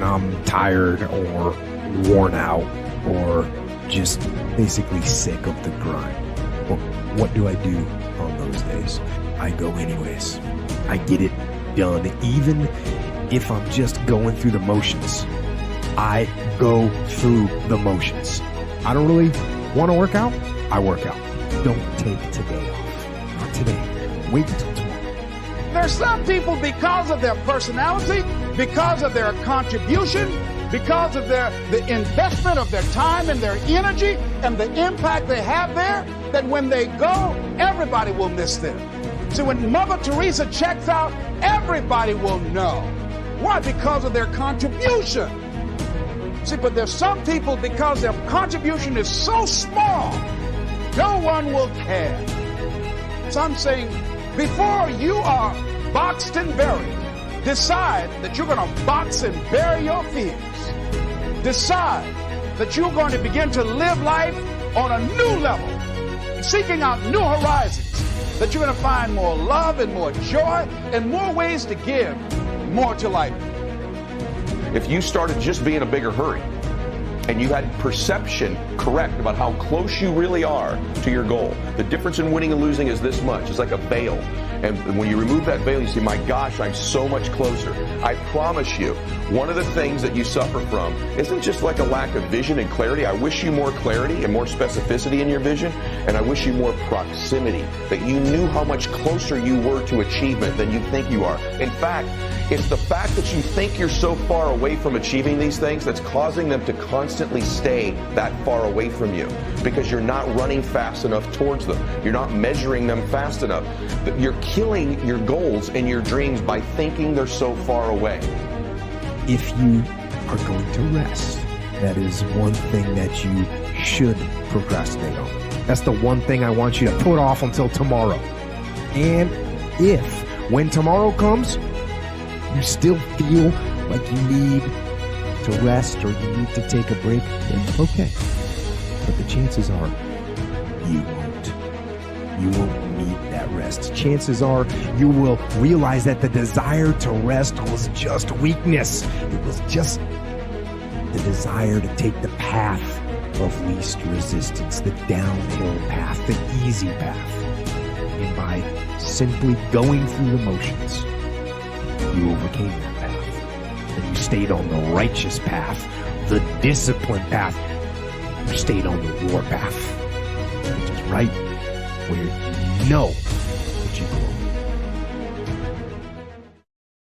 I'm tired or worn out or just basically sick of the grind. Well, what do I do on those days? I go anyways. I get it done, even if I'm just going through the motions. I go through the motions. I don't really want to work out. I work out. Don't take today off. Not today. Wait until tomorrow. There's some people, because of their personality, because of their contribution, because of the investment of their time and their energy and the impact they have there, that when they go, everybody will miss them. So when Mother Teresa checks out, everybody will know. Why? Because of their contribution. See, but there's some people, because their contribution is so small, no one will care. So I'm saying, before you are boxed and buried, decide that you're going to box and bury your fears. Decide that you're going to begin to live life on a new level, seeking out new horizons, that you're going to find more love and more joy and more ways to give more to life. If you started just being a bigger hurry and you had perception correct about how close you really are to your goal, the difference in winning and losing is this much. It's like a veil. And when you remove that veil, you see, my gosh, I'm so much closer. I promise you, one of the things that you suffer from isn't just like a lack of vision and clarity. I wish you more clarity and more specificity in your vision, and I wish you more proximity, that you knew how much closer you were to achievement than you think you are. In fact, it's the fact that you think you're so far away from achieving these things that's causing them to constantly stay that far away from you, because you're not running fast enough towards them. You're not measuring them fast enough. You're killing your goals and your dreams by thinking they're so far away. If you are going to rest, that is one thing that you should procrastinate on. That's the one thing I want you to put off until tomorrow. And if, when tomorrow comes, you still feel like you need to rest or you need to take a break, then okay. But the chances are you won't. You won't need that rest. Chances are you will realize that the desire to rest was just weakness. It was just the desire to take the path of least resistance, the downhill path, the easy path. And by simply going through the motions, you overcame that path. And you stayed on the righteous path, the disciplined path. You stayed on the war path, which is right where you know that you belong.